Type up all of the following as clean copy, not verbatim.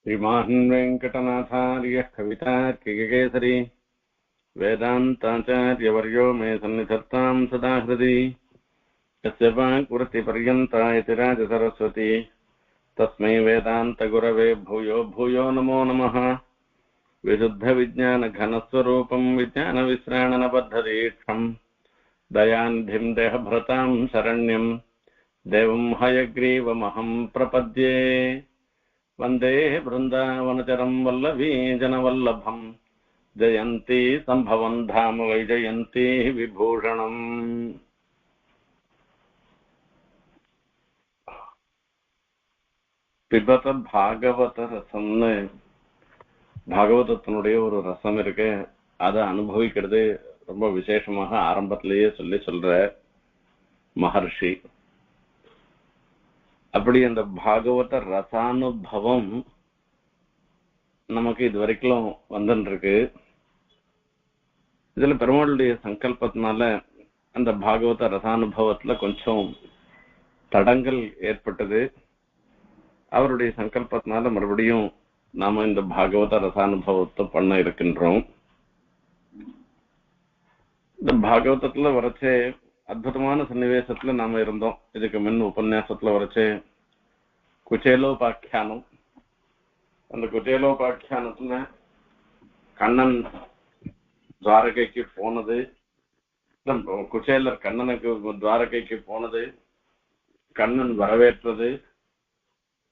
श्रीमान् वेङ्कटनाथार्यः कवितार्किककेसरी वेदान्ताचार्यवर्यो मे सन्निधत्ताम् सदा हृदि यस्य वाक्वृत्तिपर्यन्ता यतिराजसरस्वती तस्मै वेदान्तगुरवे भूयो भूयो नमो नमः। विशुद्धविज्ञानघनस्वरूपम् विज्ञानविश्राणनबद्धदीक्षम् दयानिधिम् देहभृताम् शरण्यम् देवम् हयग्रीवमहम् प्रपद्ये। वन्दे वृन्दावनचरम् वल्लभी जनवल्लभम् जयन्ती सम्भवन् धाम वैजयन्ती विभूषणम्। பிபத பாகவத ரசம்னு பாகவதத்தினுடைய ஒரு ரசம் இருக்கு. அதை அனுபவிக்கிறது ரொம்ப விசேஷமாக ஆரம்பத்திலேயே சொல்ற மகர்ஷி. அப்படி அந்த பாகவத ரசானுபவம் நமக்கு இது வரைக்கும் வந்துட்டு இருக்கு. இதுல பெருமாளுடைய சங்கல்பத்தினால அந்த பாகவத ரசானுபவத்துல கொஞ்சம் தடங்கள் ஏற்பட்டது. அவருடைய சங்கல்பத்தினால மறுபடியும் நாம இந்த பாகவத ரசானுபவத்தை பண்ண இருக்கின்றோம். இந்த பாகவதத்துல வரைச்சே அற்புதமான சன்னிவேசத்துல நாம இருந்தோம். இதுக்கு முன் உபன்யாசத்துல வரைச்சே குச்சேலோபாக்கியானம். அந்த குச்சேலோபாக்கியானத்துல கண்ணன் துவாரகைக்கு போனது, குச்சேலர் கண்ணனுக்கு துவாரகைக்கு போனது, கண்ணன் வரவேற்றது,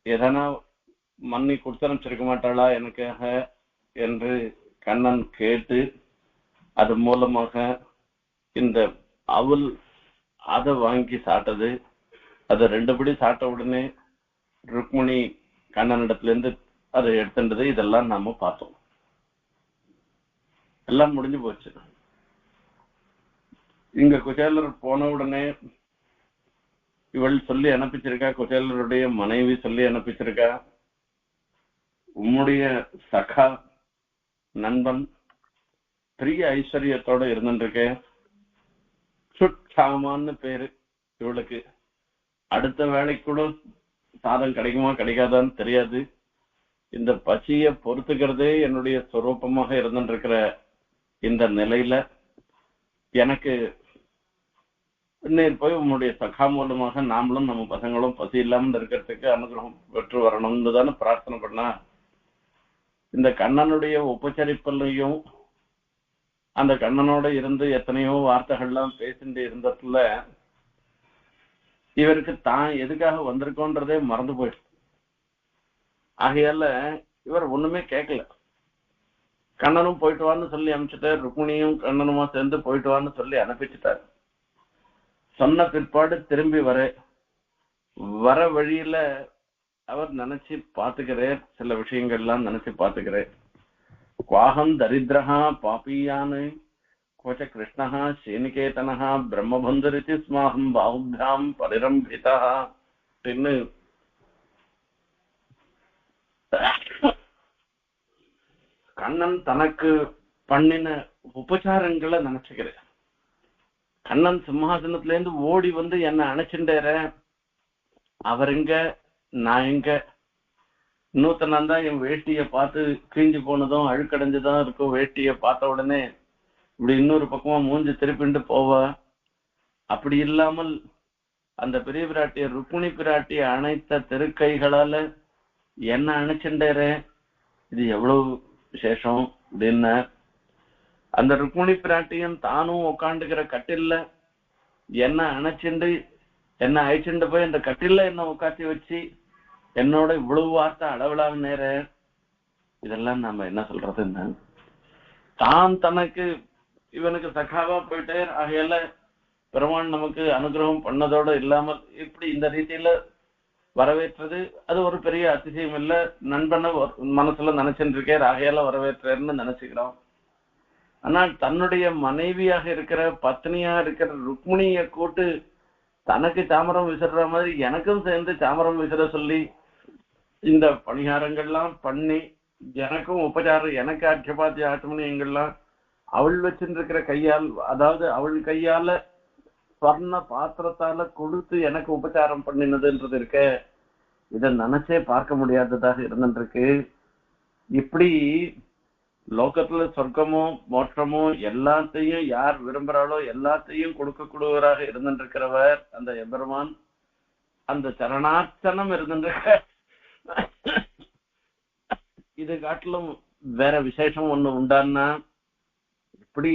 எதனா மண்ணி கொடுத்தனுப்பிச்சிருக்க மாட்டாளா எனக்காக என்று கண்ணன் கேட்டு அது மூலமாக இந்த அவள் அதை வாங்கி சாட்டது. அதை ரெண்டுபடி சாட்ட உடனே ருக்மிணி கண்ணனிடத்துல இருந்து அதை எடுத்துட்டது. இதெல்லாம் நாம பார்த்தோம். எல்லாம் முடிஞ்சு போச்சு. இங்க குச்சேலர் போன உடனே இவள் சொல்லி அனுப்பிச்சிருக்கா, குச்சேலருடைய மனைவி சொல்லி அனுப்பிச்சிருக்கா, உம்முடைய சகா நண்பன் பெரிய ஐஸ்வர்யத்தோட இருந்துருக்கு, சுட்சாமான்னு பேரு இவளுக்கு. அடுத்த வேலைக்கு கூட சாதம் கிடைக்குமா கிடைக்காதான்னு தெரியாது. இந்த பசிய பொறுத்துக்கிறதே என்னுடைய சொரூபமாக இருந்துருக்கிற இந்த நிலையில எனக்கு நேர் போய் உன்னுடைய சகா மூலமாக நாமளும் நம்ம பசங்களும் பசி இல்லாமல் இருக்கிறதுக்கு அனுகிரகம் பெற்று வரணும்னு தானே பிரார்த்தனை பண்ணா. இந்த கண்ணனுடைய உபச்சரிப்பிலையும் அந்த கண்ணனோட இருந்து எத்தனையோ வார்த்தைகள்லாம் பேசிட்டு இருந்ததுல இவருக்கு தான் எதுக்காக வந்திருக்கோன்றதே மறந்து போயிடுச்சு. ஆகையால இவர் ஒண்ணுமே கேட்கல. கண்ணனும் போயிட்டு வான்னு சொல்லி அனுப்பிச்சுட்டார், ருக்மிணியும் கண்ணனுமா சேர்ந்து போயிட்டு வான்னு சொல்லி அனுப்பிச்சுட்டார். சொன்ன பிற்பாடு திரும்பி வர வழியில அவர் நினைச்சு பாத்துக்கிறார், சில விஷயங்கள்லாம் நினைச்சு பாத்துக்கிறார். குவாகம் தரித்திரஹா பாபியானு கோச்ச கிருஷ்ணஹா ஸ்ரீநிகேதனஹா பிரம்மபந்தரிதி ஸ்மாஹம் பாஹுபியாம் பரிரம்பிதா அப்படின்னு கண்ணன் தனக்கு பண்ணின உபச்சாரங்களை நினைச்சுக்கிறேன். கண்ணன் சிம்மாசனத்துல இருந்து ஓடி வந்து என்ன அணைச்சுட்டார, அவர் எங்க நான் எங்க, இன்னொருத்தனான் தான் என் வேட்டிய பார்த்து கிழிஞ்சு போனதும் அழுக்கடைஞ்சுதான் இருக்கும். வேட்டிய பார்த்த உடனே இப்படி இன்னொரு பக்கமா மூஞ்சி திருப்பிண்டு போவா. அப்படி இல்லாமல் அந்த பெரிய பிராட்டிய ருக்மிணி பிராட்டிய அணைத்த திருக்கைகளால என்ன அணைச்சுட்டார, இது எவ்வளவு விசேஷம் அப்படின்னு. அந்த ருக்மிணி பிராட்டியும் தானும் உட்காந்துக்கிற கட்டில்ல என்ன அணைச்சுண்டு என்ன அழைச்சுண்டு போய் அந்த கட்டில்ல என்ன உட்காத்தி வச்சு என்னோட இவ்வளவு வார்த்தை அளவிலாக நேர. இதெல்லாம் நாம என்ன சொல்றதுன்னு தான் தனக்கு இவனுக்கு சகாவா போயிட்டே. ஆகையால பெருமான் நமக்கு அனுகிரகம் பண்ணதோட இல்லாமல் இப்படி இந்த ரீதியில வரவேற்றது அது ஒரு பெரிய அதிசயம் இல்ல. நண்பனை மனசுல நினைச்சுட்டு இருக்கேன், ஆகையால வரவேற்றேன்னு நினைச்சுக்கிறோம். ஆனால் தன்னுடைய மனைவியாக இருக்கிற பத்னியா இருக்கிற ருக்மிணிய கூட்டு தனக்கு சாமரம் விசிற மாதிரி எனக்கும் சேர்ந்து சாமரம் விசிற சொல்லி இந்த பணிகாரங்கள்லாம் பண்ணி எனக்கும் உபச்சாரம், எனக்கு அர்ச்சபாத்திய ஆச்சமணியங்கள்லாம் அவள் வச்சுருக்கிற கையால், அதாவது அவள் கையால ஸ்வர்ண பாத்திரத்தால கொடுத்து எனக்கு உபச்சாரம் பண்ணினதுன்றது இருக்க, இதை நினைச்சே பார்க்க முடியாததாக இருந்துருக்கு. இப்படி லோகத்துல சொர்க்கமோ மோட்சமோ எல்லாத்தையும் யார் விரும்புறாளோ எல்லாத்தையும் கொடுக்கக்கூடியவராக இருந்திருக்கிறவர் அந்த எம்பெருமான். அந்த சரணார்ச்சனம் இருந்திருக்க இது காட்டிலும் வேற விசேஷம் ஒண்ணு உண்டான்னா, இப்படி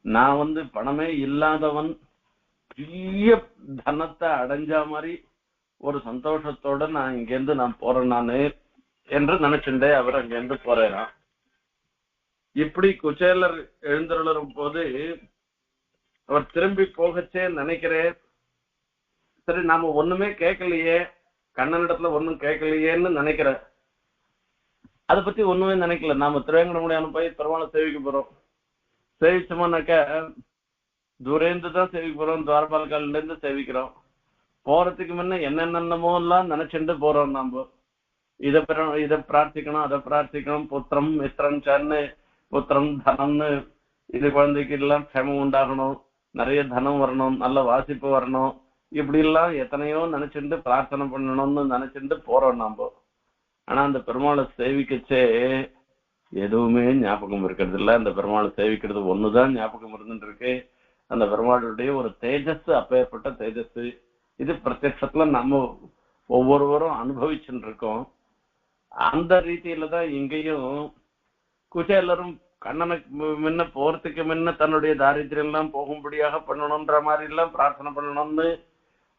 நான் பணமே இல்லாதவன் பெரிய தனத்தை அடைஞ்ச மாதிரி ஒரு சந்தோஷத்தோட நான் இங்கிருந்து நான் போறேன் நானு என்று நினைச்சுட்டே அவர் அங்கிருந்து போறாராம். இப்படி குச்சேலர் எழுந்தருளும் போது அவர் திரும்பி போகச்சே நினைக்கிறேன், சரி நாம ஒண்ணுமே கேட்கலையே, கண்ணனிடத்துல ஒண்ணும் கேட்கலையேன்னு நினைக்கிறேன். அதை பத்தி ஒண்ணுமே நினைக்கல. நாம திருவேங்கடமுடியான போய் பெருமாளை சேவிக்க போறோம். சேவிச்சோம்னாக்க தூரேந்து தான் சேவிக்க போறோம், துவாரபாலகால இருந்து சேவிக்கிறோம். போறதுக்கு முன்ன என்னென்னமோ எல்லாம் நினைச்சுட்டு போறோம். நாம இதை பிரார்த்திக்கணும், அதை பிரார்த்திக்கணும், புத்திரம் மித்திரம் சான்னு, புத்திரம் தனம்னு, இது குழந்தைக்கு எல்லாம் க்ஷேமம் உண்டாகணும், நிறைய தனம் வரணும், நல்ல வாசிப்பு வரணும், இப்படி எல்லாம் எத்தனையோ நினைச்சுட்டு பிரார்த்தனை பண்ணணும்னு நினைச்சுட்டு போறோம் நாம. ஆனா அந்த பெருமாளை சேவிக்கச்சே எதுவுமே ஞாபகம் இருக்கிறது இல்ல. அந்த பெருமாளை சேவிக்கிறது ஒண்ணுதான் ஞாபகம் இருந்துட்டு இருக்கு. அந்த பெருமாளுடைய ஒரு தேஜஸ், அப்பேற்பட்ட தேஜஸ். இது பிரத்யட்சத்துல நம்ம ஒவ்வொருவரும் அனுபவிச்சுட்டு இருக்கோம். அந்த ரீதியில தான் இங்கேயும் குச்சேலரும் கண்ணனுக்கு முன்ன போறதுக்கு முன்ன தன்னுடைய தாரித்திரம் எல்லாம் போகும்படியாக பண்ணணும்ன்ற மாதிரி எல்லாம் பிரார்த்தனை பண்ணணும்னு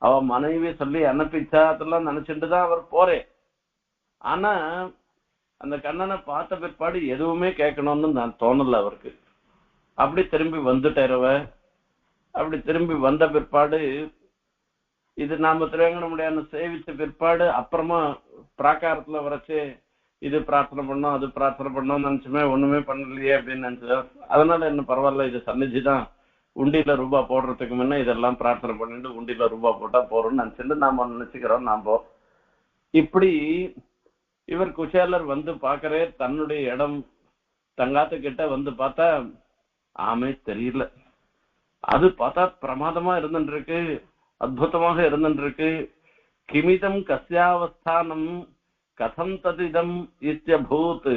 அவ மனைவி சொல்லி அனுப்பிச்சா, அதெல்லாம் நினைச்சுட்டுதான் அவர் போறேன். ஆனா அந்த கண்ணனை பார்த்த பிற்பாடு எதுவுமே கேட்கணும்னு நான் தோணல அவருக்கு. அப்படி திரும்பி வந்துட்டேரவ. அப்படி திரும்பி வந்த பிற்பாடு இது நாம திருவேங்கடமுடியான சேவிச்ச பிற்பாடு அப்புறமா பிராகாரத்துல வரைச்சு இது பிரார்த்தனை பண்ணோம், அது பிரார்த்தனை பண்ணோம் நினைச்சுமே ஒண்ணுமே பண்ணலையே அப்படின்னு நினைச்சோம். அதனால என்ன பரவாயில்ல, இது சன்னிதிதான், உண்டியில ரூபாய் போடுறதுக்கு முன்ன இதெல்லாம் பிரார்த்தனை பண்ணிட்டு உண்டியில ரூபாய் போட்டா போறோம்னு நினைச்சுட்டு நாம நினைச்சுக்கிறோம். நாம இப்படி இவர் குச்சேலர் பாக்குறே, தன்னுடைய இடம் தங்காத்து கிட்ட பார்த்தா ஆமே தெரியல. அது பார்த்தா பிரமாதமா இருந்துட்டு இருக்கு, அற்புதமாக இருந்துட்டு இருக்கு. கிமிதம் கஸ்யாவஸ்தானம் கதம் ததிதம் இத்யபூத்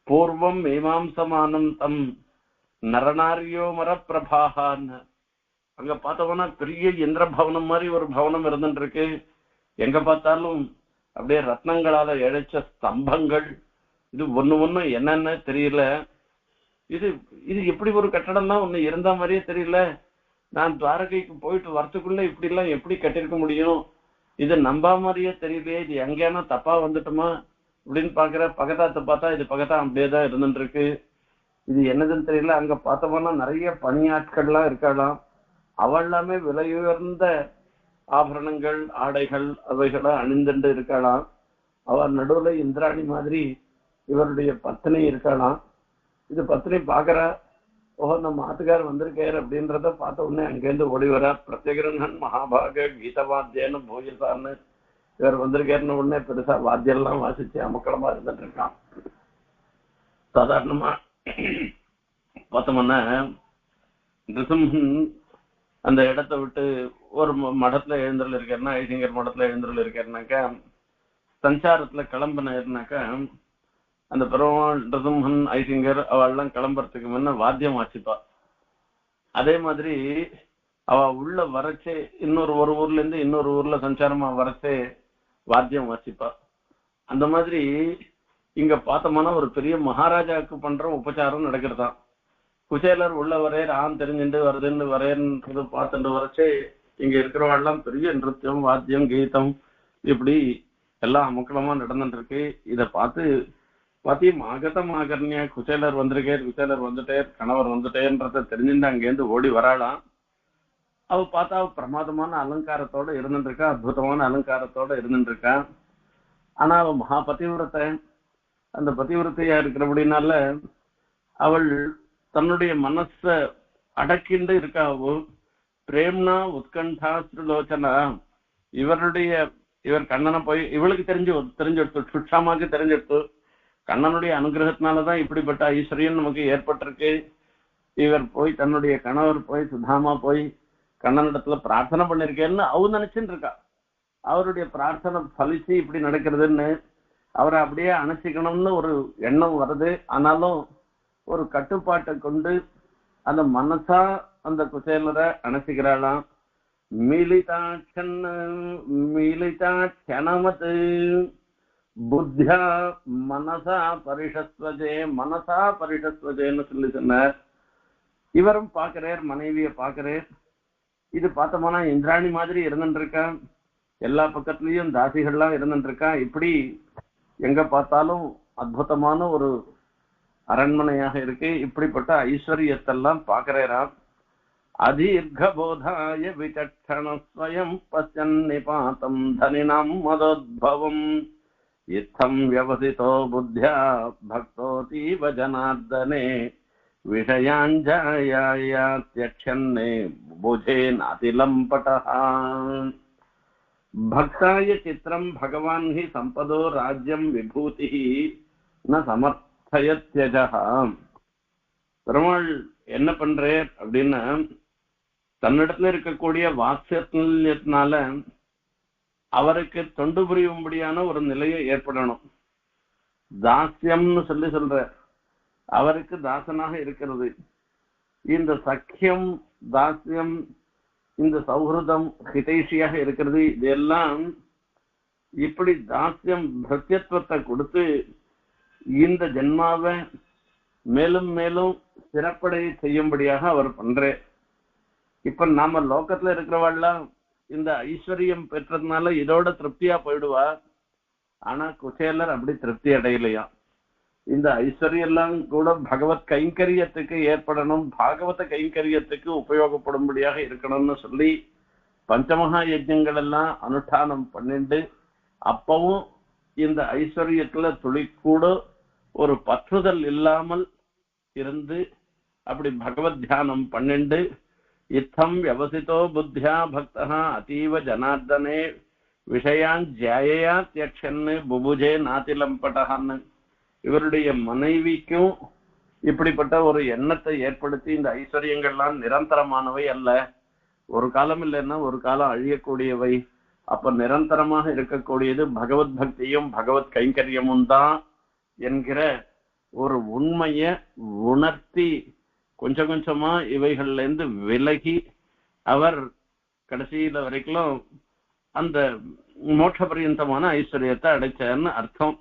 பூர்வம் மீமாம்சமானம் தம் நரநாரியோமர பிரபாகான்னு. அங்க பார்த்தோம்னா பெரிய இந்திர பவனம் மாதிரி ஒரு பவனம் இருந்துட்டு இருக்கு. எங்க பார்த்தாலும் அப்படியே ரத்னங்களால இழைச்ச ஸ்தம்பங்கள். இது ஒண்ணு என்னன்னு தெரியல. இது இது எப்படி ஒரு கட்டடம்லாம் ஒண்ணு இருந்த மாதிரியே தெரியல. நான் துவாரகைக்கு போயிட்டு வரத்துக்குள்ள இப்படி எல்லாம் எப்படி கட்டிருக்க முடியும்? இது நம்பா மாதிரியே தெரியலையே. இது எங்கேனா தப்பா வந்துட்டோமா அப்படின்னு பாக்குற. பகதாத்தை பார்த்தா இது பகதா அப்படியேதான் இருந்துட்டு இருக்கு. இது என்னதுன்னு தெரியல. அங்க பார்த்தோம்னா நிறைய பணியாட்கள்லாம் இருக்கலாம். அவெல்லாமே விலையுயர்ந்த ஆபரணங்கள், ஆடைகள் அவைகளை அணிந்துட்டு இருக்கலாம். அவர் நடுவுல இந்திராணி மாதிரி இவருடைய பத்னி இருக்கலாம். இது பத்னி பாக்குற, ஓஹோ நம்ம ஆத்துக்கார் வந்திருக்காரு அப்படின்றத பார்த்த உடனே அங்கேருந்து ஓடி வர. பிரத்யேகன் மகாபாக கீதவாத்தியன்னு பூஜிசான்னு இவர் வந்திருக்காருன்னு உடனே பெருசா வாத்தியம் எல்லாம் வாசிச்சு அமக்களமா இருந்துட்டு இருக்கான். சாதாரணமா பார்த்தோம்னா நிருசிம்ஹன் அந்த இடத்த விட்டு ஒரு மடத்துல எழுந்தருள் இருக்காருன்னா, ஐசிங்கர் மடத்துல எழுந்தருள் இருக்காருனாக்கா, சஞ்சாரத்துல கிளம்பினாருனாக்கா அந்த பெருமாள் நிருசிம்ஹன் ஐசிங்கர் அவெல்லாம் கிளம்புறதுக்கு முன்ன வாத்தியம் வாசிப்பா. அதே மாதிரி அவ உள்ள வரைச்சே இன்னொரு ஊர்ல இருந்து இன்னொரு ஊர்ல சஞ்சாரமா வரைச்சே வாத்தியம் வாசிப்பா. அந்த மாதிரி இங்க பார்த்தோம்னா ஒரு பெரிய மகாராஜாவுக்கு பண்ற உபச்சாரம் நடக்கிறதான். குச்சேலர் உள்ள வரையர் ஆண் தெரிஞ்சுட்டு வருதுன்னு வரையன்றது பார்த்துட்டு வரைச்சே இங்க இருக்கிறவாள்லாம் பெரிய நிருத்தியம், வாத்தியம், கீதம் இப்படி எல்லாம் அமக்கலமா நடந்துட்டு இருக்கு. இதை பார்த்து ஆகதம் ஆகர்ணியா குச்சேலர் வந்திருக்கேர், குச்சேலர் வந்துட்டேர், கணவர் வந்துட்டேன்றத தெரிஞ்சுட்டு அங்கேருந்து ஓடி வராளாம். அவ பார்த்தா பிரமாதமான அலங்காரத்தோட இருந்துட்டு இருக்கா, அற்புதமான அலங்காரத்தோட இருந்துட்டு இருக்கா. ஆனா அவ மகா பதிவிரத்தை. அந்த பதிவிரத்தையா இருக்கிறபடினால அவள் தன்னுடைய மனச அடக்கிண்டு இருக்காவோ. பிரேம்னா உத்கண்டா ஸ்ரீலோச்சனா. இவர் கண்ணனை போய் இவளுக்கு தெரிஞ்செடுத்து சுஷாமாக்கு தெரிஞ்செடுத்து கண்ணனுடைய அனுகிரகத்தினாலதான் இப்படிப்பட்ட ஐஸ்வர்யம் நமக்கு ஏற்பட்டிருக்கு. இவர் போய் தன்னுடைய கணவர் போய் சுதாமா போய் கண்ணனிடத்துல பிரார்த்தனை பண்ணிருக்கேன்னு அவ நினைச்சுட்டு இருக்கா. அவருடைய பிரார்த்தனை பலிச்சு இப்படி நடக்கிறதுன்னு. அவரை அப்படியே அணைச்சிக்கணும்னு ஒரு எண்ணம் வருது. ஆனாலும் ஒரு கட்டுப்பாட்டை கொண்டு அந்த மனசா அந்த குசேலரை அணைச்சிக்கிறாளாம். மீலிதாட்சணமத் புத்தியா மனசா பரிஷத்வஜே, மனசா பரிஷத்வஜேன்னு சொல்லி சொன்னார். இவரும் பாக்குறார், மனைவிய பாக்குறார். இது பார்த்தோம்னா இந்திராணி மாதிரி இருந்துட்டு இருக்கா, எல்லா பக்கத்துலயும் தாசிகள்லாம் இருந்துட்டு இருக்கா. இப்படி எங்க பார்த்தாலும் அற்புதமான ஒரு அரண்மனையாக இருக்கு. இப்படிப்பட்ட ஐஸ்வர்யத்தெல்லாம் பாக்குறாராம். அதீர்கபோதாய விசக்ஷணஸ்வயம் பசன் நிபாதம் தனினாம் மதோத்பவம் இத்தம் வியவசிதோ புத்தியா பக்தோதீவ ஜனார்தனே விஷயாஞ்சயாத்யக்ஷன்னே புஜே நாதிலம்படஹ. பக்தாய சித்திரம் பகவான் ஹி சம்பதோ ராஜ்யம் விபூதி ந சமர்த்தயத்யஜஹ. பெருமாள் என்ன பண்றார் அப்படின்னா, தன்னிடத்துல இருக்கக்கூடிய வாத்சல்யத்தினால அவருக்கு தொண்டு புரியும்படியான ஒரு நிலையை ஏற்படணும். தாஸ்யம்னு சொல்லி சொல்ற, அவருக்கு தாசனாக இருக்கிறது. இந்த சக்கியம், தாஸ்யம், இந்த சௌஹிருதம், ஹிதைஷியாக இருக்கிறது, இதெல்லாம் இப்படி தாஸ்யம் பிரத்யத்துவத்தை கொடுத்து இந்த ஜென்மாவை மேலும் மேலும் சிறப்படை செய்யும்படியாக அவர் பண்றே. இப்ப நாம லோகத்துல இருக்கிறவாள்லாம் இந்த ஐஸ்வர்யம் பெற்றதுனால இதோட திருப்தியா போயிடுவா. ஆனா குசேலர் அப்படி திருப்தி அடையலையா. இந்த ஐஸ்வர்யம் எல்லாம் கூட பகவத் கைங்கரியத்துக்கு ஏற்படணும், பாகவத கைங்கரியத்துக்கு உபயோகப்படும்படியாக இருக்கணும்னு சொல்லி பஞ்சமகா யஜ்ஞங்கள் எல்லாம் அனுஷ்டானம் பண்ணிண்டு, அப்பவும் இந்த ஐஸ்வர்யத்துல துளி கூட ஒரு பற்றுதல் இல்லாமல் இருந்து அப்படி பகவத் தியானம் பண்ணிண்டு, இத்தம் வியவசிதோ புத்தியா பக்தா அதீவ ஜனார்தனே விஷயான் ஜாயையா தியக்ஷன்னு புபுஜே நாதிலம்படஹன்னு இவருடைய மனைவிக்கும் இப்படிப்பட்ட ஒரு எண்ணத்தை ஏற்படுத்தி, இந்த ஐஸ்வர்யங்கள்லாம் நிரந்தரமானவை அல்ல, ஒரு காலம் இல்லைன்னா ஒரு காலம் அழியக்கூடியவை. அப்ப நிரந்தரமாக இருக்கக்கூடியது பகவத் பக்தியும் பகவத் கைங்கரியமும் தான் என்கிற ஒரு உண்மைய உணர்த்தி கொஞ்சம் கொஞ்சமா இவைகள்ல இருந்து விலகி அவர் கடைசியில வரைக்கும் அந்த மோட்ச பரியந்தமான ஐஸ்வர்யத்தை அடைச்சார்னு அர்த்தம்.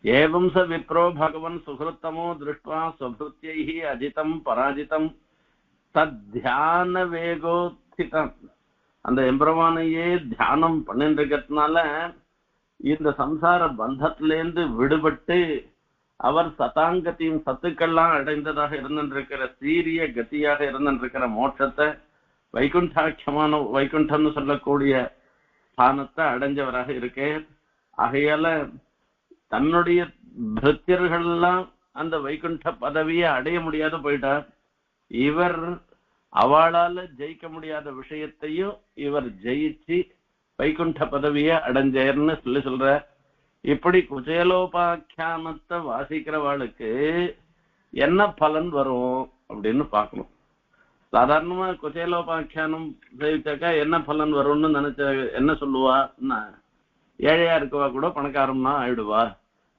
ஏவம் ச விப்ரோ பகவன் சுகிருத்தமோ திருஷ்டுவா ஸ்வபிருத்யைஹி அஜிதம் பராஜிதம் தத்தியான வேகோத்திதம். அந்த எம்பெருமானையே தியானம் பண்ணிட்டு இருக்கிறதுனால இந்த சம்சார பந்தத்திலேருந்து விடுபட்டு அவர் சதாங்கத்தையும் சத்துக்கள்லாம் அடைந்ததாக இருந்திருக்கிற சீரிய கதியாக இருந்திருக்கிற மோட்சத்தை, வைகுண்டாட்சமான வைகுண்டம்னு சொல்லக்கூடிய ஸ்தானத்தை அடைஞ்சவராக இருக்கே. ஆகையால தன்னுடைய பிருத்தியர்கள்லாம் அந்த வைகுண்ட பதவியை அடைய முடியாத போயிட்டார். இவர் அவளால ஜெயிக்க முடியாத விஷயத்தையும் இவர் ஜெயிச்சு வைகுண்ட பதவியை அடைஞ்சேர்னு சொல்ற. இப்படி குசேலோபாக்கியானத்தை வாசிக்கிறவாளுக்கு என்ன பலன் வரும் அப்படின்னு பார்க்கணும். சாதாரணமா குசேலோபாக்கியானம் சேவிச்சாக்கா என்ன பலன் வரும்னு நினைச்ச என்ன சொல்லுவான்னா, ஏழையா இருக்கவா கூட பணக்காரம்னா ஆயிடுவா,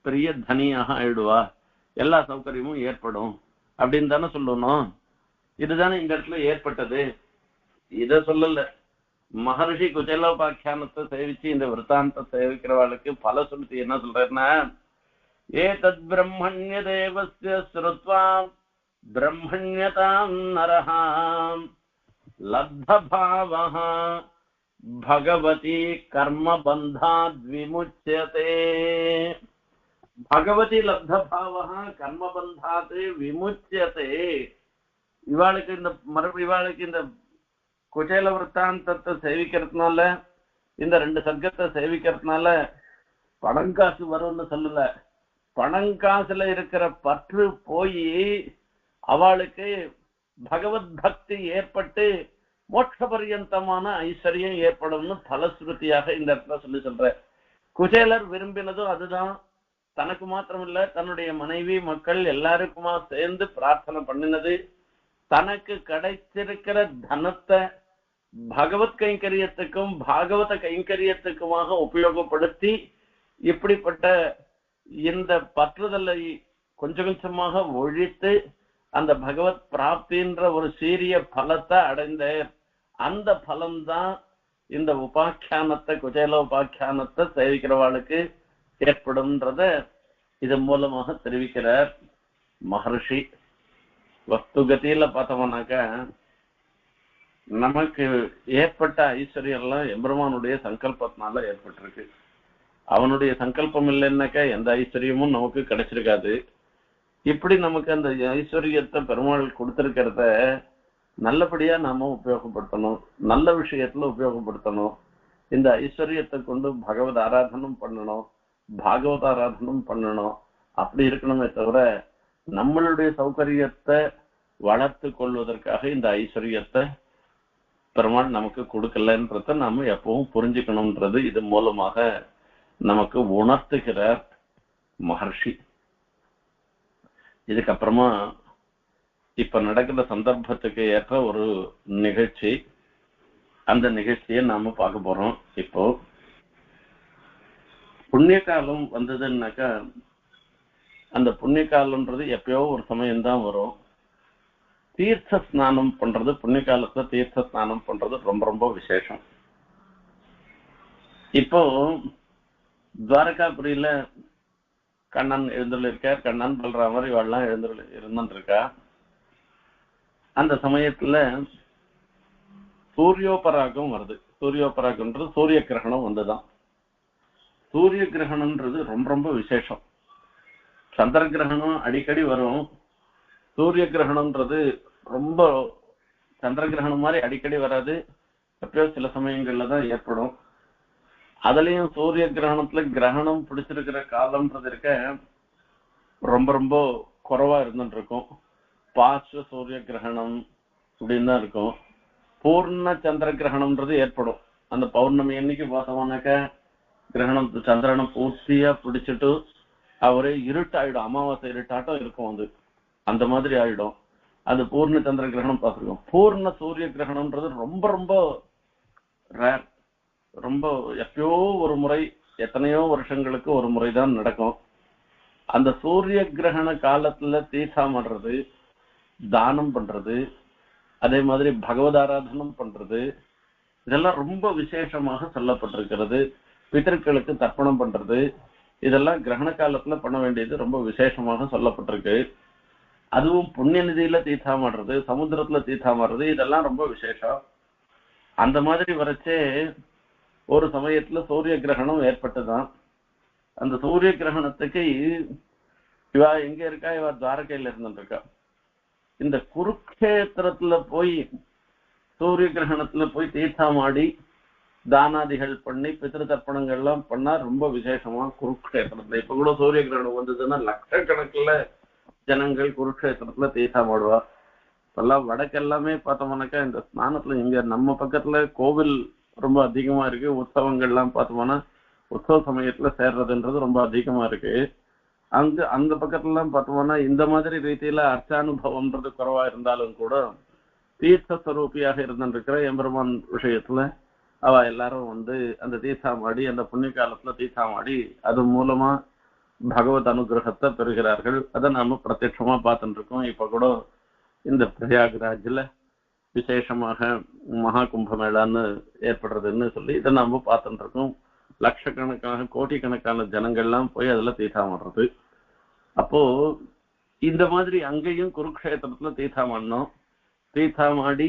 பெரிய தனியாக ஆயிடுவா, எல்லா சௌகரியமும் ஏற்படும் அப்படின்னு தானே சொல்லணும். இதுதானே இந்த இடத்துல ஏற்பட்டது. இத சொல்லல. மகர்ஷி குசேலோபாக்கியானத்தை சேவிச்சு இந்த விருத்தாந்த சேவிக்கிறவாளுக்கு பல சொல்லிட்டு என்ன சொல்றேன்னா, ஏ தத் பிரம்மண்ய தேவஸ்ய ஸ்ருத்வா பிரம்மண்யதாம் நரஹாம் லப்தபாவஹ பகவதி கர்மபந்தாத் விமுச்யதே. பகவதி லப்தபாவஹ கர்மபந்தாத் விமுச்யதே. இவாளுக்கு இந்த குசேல விருத்தாந்தத்தை சேவிக்கிறதுனால, இந்த 2 சர்க்கத்தை சேவிக்கிறதுனால பணங்காசு வரும்னு சொல்லல. பணங்காசுல இருக்கிற பற்று போய் அவளுக்கு பகவத் பக்தி ஏற்பட்டு மோட்ச பரியந்தமான ஐஸ்வர்யம் ஏற்படும்னு பலஸ்ருதியாக இந்த இடத்துல சொல்ற. குசேலர் விரும்பினதும் அதுதான். தனக்கு மாத்திரம் இல்ல, தன்னுடைய மனைவி மக்கள் எல்லாருக்குமா சேர்ந்து பிரார்த்தனை பண்ணினது. தனக்கு கிடைச்சிருக்கிற தனத்தை பகவத் கைங்கரியத்துக்கும் பாகவத கைங்கரியத்துக்குமாக உபயோகப்படுத்தி இப்படிப்பட்ட இந்த பற்றுதலை கொஞ்சம் கொஞ்சமாக ஒழித்து அந்த பகவத் பிராப்தின்ற ஒரு சீரிய பலத்தை அடைந்த அந்த பலம்தான் இந்த உபாக்கியானத்தை குஜேல உபாக்கியானத்தை சேவிக்கிறவாளுக்கு ஏற்படும்ன்றத இதன் மூலமாக தெரிவிக்கிறார் மகர்ஷி. வஸ்துகதியில பார்த்தோம்னாக்கா நமக்கு ஏற்பட்ட ஐஸ்வர்யம் எல்லாம் எம்பெருமானுடைய சங்கல்பத்தினால ஏற்பட்டிருக்கு. அவனுடைய சங்கல்பம் இல்லைன்னாக்கா எந்த ஐஸ்வர்யமும் நமக்கு கிடைச்சிருக்காது. இப்படி நமக்கு அந்த ஐஸ்வர்யத்தை பெருமாள் கொடுத்திருக்கிறத நல்லபடியா நாம உபயோகப்படுத்தணும், நல்ல விஷயத்துல உபயோகப்படுத்தணும். இந்த ஐஸ்வர்யத்தை கொண்டு பகவத் ஆராதனம் பண்ணணும், பாகவத ஆராதனம் பண்ணணும். அப்படி இருக்கணுமே தவிர நம்மளுடைய சௌகரியத்தை வளர்த்து கொள்வதற்காக இந்த ஐஸ்வர்யத்தை பெருமாள் நமக்கு கொடுக்கலன்றத நாம எப்பவும் புரிஞ்சுக்கணும்ன்றது இது மூலமாக நமக்கு உணர்த்துகிறார் மகர்ஷி. இதுக்கப்புறமா இப்ப நடக்கிற சந்தர்ப்பத்துக்கு ஏற்ற ஒரு நிகழ்ச்சி, அந்த நிகழ்ச்சியை நாம பார்க்க போறோம். இப்போ புண்ணிய காலம் வந்ததுன்னாக்கா அந்த புண்ணிய காலம்ன்றது எப்பயோ ஒரு சமயம்தான் வரும். தீர்த்த ஸ்நானம் பண்றது, புண்ணிய காலத்துல தீர்த்த ஸ்நானம் பண்றது ரொம்ப ரொம்ப விசேஷம். இப்போ துவாரகாபுரியில கண்ணன் எழுந்துள்ளிருக்கார், கண்ணன் பல்ராமர் இவெல்லாம் இருந்துருக்கா. அந்த சமயத்துல சூரியோபராகம் வருது. சூரியோபராகம்ன்றது சூரிய கிரகணம் வந்துதான். சூரிய கிரகணம்ன்றது ரொம்ப ரொம்ப விசேஷம். சந்திர கிரகணம் அடிக்கடி வரும், சூரிய கிரகணம்ன்றது ரொம்ப சந்திர கிரகணம் மாதிரி அடிக்கடி வராது, எப்பயோ சில சமயங்கள்ல தான் ஏற்படும். அதுலயும் சூரிய கிரகணத்துல கிரகணம் பிடிச்சிருக்கிற காலம்ன்றது இருக்க ரொம்ப ரொம்ப குறைவா இருந்துட்டு இருக்கும். பார்ஷ சூரிய கிரகணம் அப்படின்னு தான் இருக்கும். பூர்ண சந்திர கிரகணம்ன்றது ஏற்படும். அந்த பௌர்ணமி அன்னைக்கு பார்த்தோம்னாக்க கிரகணம் சந்திரனை பூர்த்தியா பிடிச்சிட்டு அவரே இருட்டாயிடும், அமாவாசை இருட்டாட்டம் இருக்கும். அது அந்த மாதிரி ஆயிடும். அது பூர்ண சந்திர கிரகணம் பார்த்துருக்கோம். பூர்ண சூரிய கிரகணம்ன்றது ரொம்ப ரொம்ப ரேர், ரொம்ப எப்பயோ ஒரு முறை, எத்தனையோ வருஷங்களுக்கு ஒரு முறைதான் நடக்கும். அந்த சூரிய கிரகண காலத்துல தீர்த்தாமடுறது, தானம் பண்றது, அதே மாதிரி பகவத் ஆராதனம் பண்றது, இதெல்லாம் ரொம்ப விசேஷமாக சொல்லப்பட்டிருக்கிறது. பிதர்களுக்கு தர்ப்பணம் பண்றது, இதெல்லாம் கிரகண காலத்துல பண்ண வேண்டியது ரொம்ப விசேஷமாக சொல்லப்பட்டிருக்கு. அதுவும் புண்ணிய நிதியில தீர்த்தாமடுறது, சமுத்திரத்துல தீர்த்தாமடுறது, இதெல்லாம் ரொம்ப விசேஷம். அந்த மாதிரி வரைச்சே ஒரு சமயத்துல சூரிய கிரகணம் ஏற்பட்டுதான். அந்த சூரிய கிரகணத்துக்கு இவா எங்க இருக்கா, இவா துவாரகையில இருந்துட்டு இருக்கா. இந்த குருக்ஷேத்திரத்துல போய் சூரிய கிரகணத்துல போய் தீர்த்தாமாடி தானாதிகள் பண்ணி பித்திரு தர்ப்பணங்கள் எல்லாம் பண்ணா ரொம்ப விசேஷமா குருக்ஷேத்திரத்துல. இப்ப கூட சூரிய கிரகணம் வந்ததுன்னா லட்சக்கணக்கில் ஜனங்கள் குருக்ஷேத்திரத்துல தீர்த்தாமாடுவா. இப்பெல்லாம் வடக்கெல்லாமே பார்த்தோம்னாக்கா இந்த ஸ்நானத்துல இங்க நம்ம பக்கத்துல கோவில் ரொம்ப அதிகமா இருக்கு. உற்சவங்கள்லாம் பார்த்தோம்னா உற்சவ சமயத்துல சேர்றதுன்றது ரொம்ப அதிகமா இருக்கு. அந்த பக்கத்துல எல்லாம் பார்த்தோம்னா இந்த மாதிரி ரீதியில அர்ச்சானுபவம்ன்றது குறைவா இருந்தாலும் கூட தீர்த்த ஸ்வரூபியாக இருந்திருக்கிற எம்பெருமான் விஷயத்துல அவ எல்லாரும் அந்த தீர்த்தாமாடி, அந்த புண்ணிய காலத்துல தீர்த்தாமாடி அது மூலமா பகவத் அனுகிரகத்தை பெறுகிறார்கள். அதை நாம பிரத்யட்சமா பார்த்துட்டு இருக்கோம். இப்ப கூட இந்த பிரயாக்ராஜ்ல விசேஷமாக மகா கும்பமேளான்னு ஏற்படுறதுன்னு சொல்லி இதை நாம பார்த்துட்டு இருக்கோம். லட்சக்கணக்கான கோடிக்கணக்கான ஜனங்கள்லாம் போய் அதுல தீர்த்தாமாடுறது. அப்போ இந்த மாதிரி அங்கேயும் குருக்ஷேத்திரத்துல தீர்த்தாமாடணும். தீர்த்தாமாடி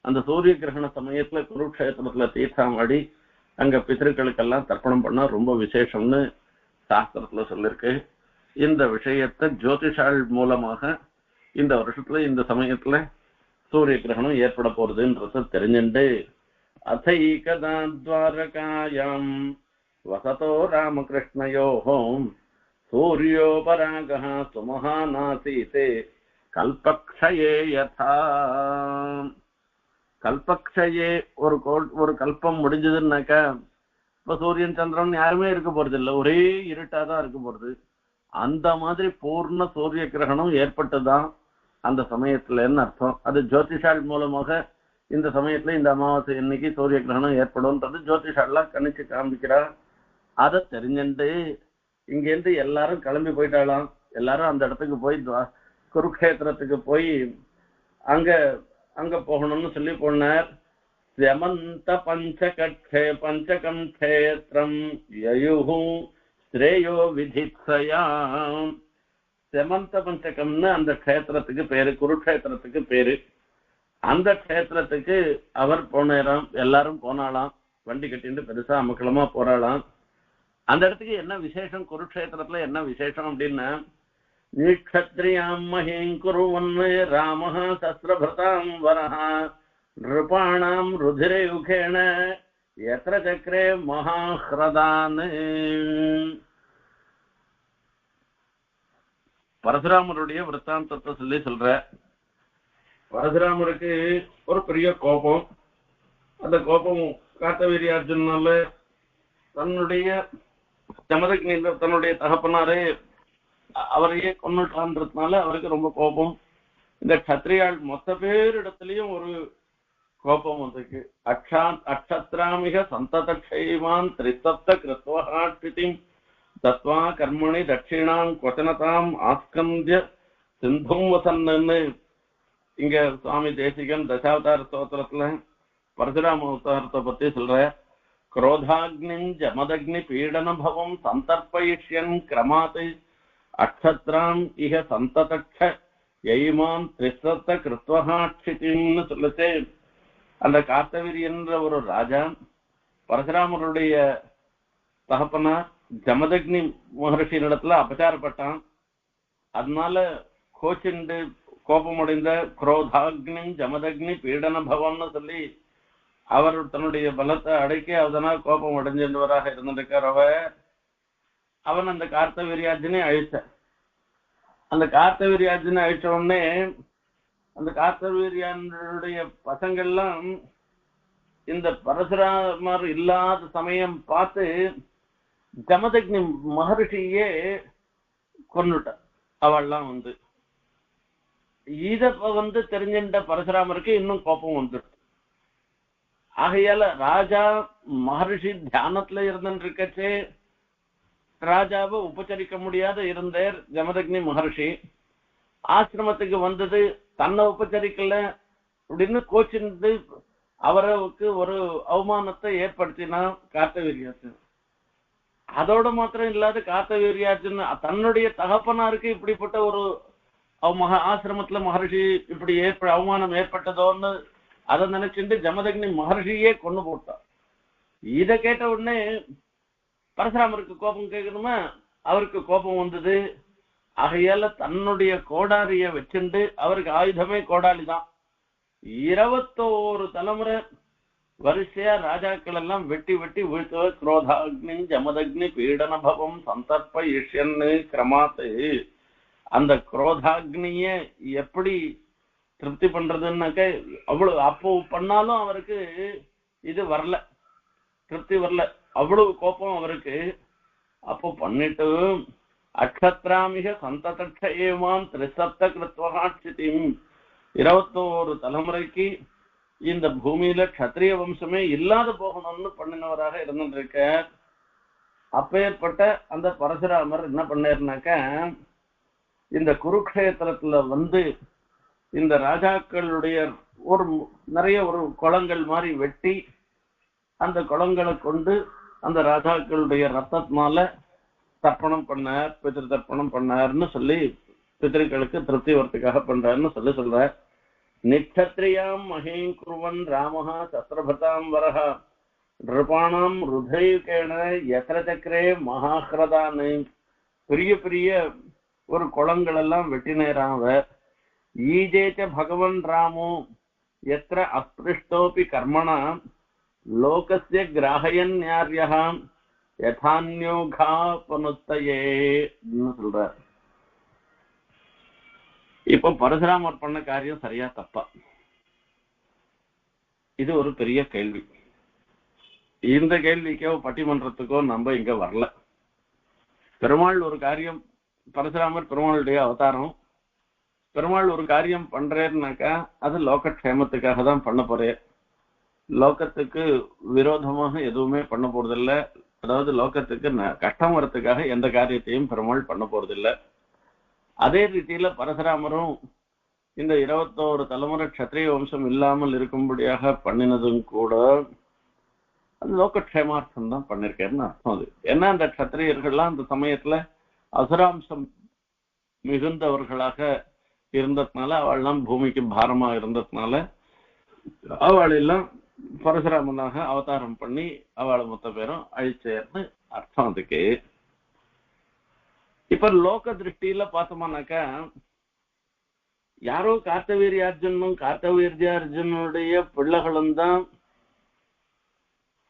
அந்த சூரிய கிரகண சமயத்துல குருக்ஷேத்திரத்துல தீர்த்தாமாடி அங்க பிதர்களுக்கெல்லாம் தர்ப்பணம் பண்ணா ரொம்ப விசேஷம்னு சாஸ்திரத்துல சொல்லிருக்கு. இந்த விஷயத்தை ஜோதிஷால் மூலமாக இந்த வருஷத்துல இந்த சமயத்துல சூரிய கிரகணம் ஏற்பட போறதுன்றத தெரிஞ்சுண்டு அதைகதா துவாரகாயாம் வசதோ ராமகிருஷ்ணயோஹோம் சூரியோபராக சுமஹானாசீதே கல்பக்ஷயே யதா. கல்பக்ஷயே ஒரு கல்பம் முடிஞ்சதுன்னாக்கா இப்ப சூரியன் சந்திரன் யாருமே இருக்க போறது இல்லை, ஒரே இருட்டாதான் இருக்க போறது. அந்த மாதிரி பூர்ண சூரிய கிரகணம் ஏற்பட்டுதான் அந்த சமயத்துலன்னு அர்த்தம். அது ஜோதிஷால் மூலமாக இந்த சமயத்துல இந்த அமாவாசை இன்னைக்கு சூரிய கிரகணம் ஏற்படும் ஜோதிஷாலாம் கணிச்சு காண்பிக்கிறா. அதை தெரிஞ்சுட்டு இங்கேருந்து எல்லாரும் கிளம்பி போயிட்டாலாம். எல்லாரும் அந்த இடத்துக்கு போய் குருக்ஷேத்திரத்துக்கு போய் அங்க அங்க போகணும்னு சொல்லி போனார். செமந்த பஞ்சகம் கஷேத்திரம் யயுஹு ஸ்ரேயோ விதித்ஸயாம். செமந்த பஞ்சகம்னு அந்த க்ஷேத்திரத்துக்கு பேரு, குருக்ஷேத்திரத்துக்கு பேரு. அந்த க்ஷேத்திரத்துக்கு அவர் போனாராம். எல்லாரும் போனாலாம், வண்டி கட்டிட்டு பெருசா அமக்கலமா போறாளாம். அந்த இடத்துக்கு என்ன விசேஷம், குருக்ஷேத்திரத்துல என்ன விசேஷம் அப்படின்னா, நிக்ஷத்ரியாம் மஹேங்குருவன் ராமஹ சஸ்ரபதாம் வரஹ நிருபாணாம் ருதிரயுகேண யத்ர சக்ரே மகாஹ்ரதான். பரசுராமருடைய விற்த்தாந்தத்தை சொல்லி சொல்ற. பரசுராமருக்கு ஒரு பெரிய கோபம். அந்த கோபம் காத்தவீரி அர்ஜுனால தன்னுடைய ஜமதக்னி தன்னுடைய தகப்பனாரே அவரையே கொண்டுட்டான்றதுனால அவருக்கு ரொம்ப கோபம். இந்த கத்திரியாள் மொத்த பேரிடத்திலையும் ஒரு கோபம் வந்திருக்கு. அக்ஷத்ராமிக சந்ததக்ஷைவான் திரிசப்த கிருத்வஹாட்சிதிம் தத்வா கர்மணி தட்சிணாம் கொச்சனதாம் ஆஸ்கந்திய சிந்தும் வசன்னு இங்க சுவாமி தேசிகன் தசாவதார ஸ்தோத்திரத்துல பரசுராம அவதாரத்தை பத்தி சொல்ற. क्रोधाग्नि जमदग्नि पीडन भवम संतर्पयिष्यन् क्रमात् अक्षत्राम इह संततक्ष यैमान त्रिसत कृत्वहाक्षितिன்னு சொல்லச்சே அந்த காத்தவீரி என்ற ஒரு ராஜா பரசுராமருடைய தகப்பனார் ஜமதக்னி மகர்ஷி இடத்துல அபச்சாரப்பட்டான். அதனால கோச்சிண்டு கோபமடைந்த குரோதாக்னி ஜமதக்னி பீடன பவம்னு சொல்லி அவர் தன்னுடைய பலத்தை அடக்கி அதனால் கோபம் அடைஞ்சவராக இருந்திருக்கார். அவன் அந்த கார்த்தவீரியாஜனை அழிச்ச. அந்த கார்த்தவீரியாஜனை அழிச்ச உடனே அந்த கார்த்தவீரியானுடைய பசங்கள்லாம் இந்த பரசுராமர் இல்லாத சமயம் பார்த்து ஜமதக்னி மகர்ஷியே கொன்னுட்டார். அவள்லாம் இத தெரிஞ்சின்ற பரசுராமருக்கு இன்னும் கோபம் வந்துட்டு. ஆகையால ராஜா மகர்ஷி தியானத்துல இருந்துருக்கச்சே ராஜாவை உபச்சரிக்க முடியாத இருந்தார் ஜமதக்னி மகர்ஷி. ஆசிரமத்துக்கு வந்தது தன்னை உபச்சரிக்கல அப்படின்னு கோச்சிருந்து அவருக்கு ஒரு அவமானத்தை ஏற்படுத்தினா கார்த்தவீரியாஜன். அதோட மாத்திரம் இல்லாத கார்த்தவீரியாஜன் தன்னுடைய தகப்பனாருக்கு இப்படிப்பட்ட ஒரு ஆசிரமத்துல மகர்ஷி இப்படி அவமானம் ஏற்பட்டதோன்னு அதை நினைச்சுட்டு ஜமதக்னி மகர்ஷியே கொண்டு போட்டார். இத கேட்ட உடனே பரசுராமருக்கு கோபம் கேட்கணுமா, அவருக்கு கோபம் வந்தது. ஆகையால தன்னுடைய கோடாரிய வச்சுண்டு, அவருக்கு ஆயுதமே கோடாலிதான், 21 தலைமுறை வரிசையா ராஜாக்கள் எல்லாம் வெட்டி வெட்டி வீழ்த்துவர். குரோதாக்னி ஜமதக்னி பீடன பவம் சந்தர்ப்ப இஷ்யன்னு கிரமாத்து. அந்த குரோதாக்னிய எப்படி திருப்தி பண்றதுன்னாக்க அவ்வளவு அப்போ பண்ணாலும் அவருக்கு இது வரல, திருப்தி வரல, அவ்வளவு கோபம் அவருக்கு. அப்போ பண்ணிட்டு அக்ஷத்ராமிக சந்ததக்ஷேமான் திரிசப்த கிருத்வஹாட்சிதிம் 21 தலைமுறைக்கு இந்த பூமியில க்ஷத்ரிய வம்சமே இல்லாத போகணும்னு பண்ணினவராக இருந்துருக்க. அப்பேற்பட்ட அந்த பரசுராமர் என்ன பண்ணாருனாக்க, இந்த குருக்ஷேத்திரத்துல இந்த ராஜாக்களுடைய நிறைய ஒரு குளங்கள் மாதிரி வெட்டி அந்த குளங்களை கொண்டு அந்த ராஜாக்களுடைய ரத்தத்தினால தர்ப்பணம் பண்ணார், பிதிரு தர்ப்பணம் பண்ணார்னு சொல்லி பித்திருக்களுக்கு திருப்தி வரத்துக்காக பண்றாருன்னு சொல்ற. நிக்ஷத்ரியாம் மஹேங்குருவன் ராமஹா சஸ்ரபதாம் வரஹா நிருபாணாம் ருதயுகேண யத்ர சக்ரே மகாஹ்ரதான்னு பெரிய பெரிய ஒரு குளங்கள் எல்லாம் வெட்டினேராவ. ஈஜேச்ச பகவன் ராமோ எத்திர அஸ்பிருஷ்டோபி கர்மணா லோகஸ்ய கிராஹயன் ஞார்யா யதான்யோகா பனுத்தயே சொல்ற. இப்ப பரசுராமர் பண்ண காரியம் சரியா தப்பா, இது ஒரு பெரிய கேள்வி. இந்த கேள்விக்கோ பட்டிமன்றத்துக்கோ நம்ம இங்க வரல. பெருமாள் ஒரு காரியம், பரசுராமர் பெருமாளுடைய அவதாரம், பெருமாள் ஒரு காரியம் பண்றேன்னாக்கா அது லோகக்ஷேமத்துக்காக தான் பண்ண போறேன். லோகத்துக்கு விரோதமாக எதுவுமே பண்ண போறதில்ல, அதாவது லோகத்துக்கு கஷ்டம் வரத்துக்காக எந்த காரியத்தையும் பெருமாள் பண்ண போறதில்லை. அதே ரீதியில பரசுராமரும் இந்த 21 தலைமுறை க்ஷத்ரிய வம்சம் இல்லாமல் இருக்கும்படியாக பண்ணினதும் கூட அது லோகக்ஷேமார்த்தம் தான் பண்ணிருக்கேன்னு அர்த்தம். அது ஏன்னா அந்த க்ஷத்திரியர்கள்லாம் அந்த சமயத்துல அசுராம்சம் மிகுந்தவர்களாக இருந்ததுனால, அவள்லாம் பூமிக்கு பாரமா இருந்ததுனால அவள் எல்லாம் பரசுராமனாக அவதாரம் பண்ணி அவளை மொத்த பேரும் அழிச்சேர்னு அர்த்தம் அதுக்கு. இப்ப லோக திருஷ்டியில பார்த்தோம்னாக்கா, யாரோ கார்த்தவீரியார்ஜுனும் கார்த்தவீரியார்ஜுனுடைய பிள்ளைகளும் தான்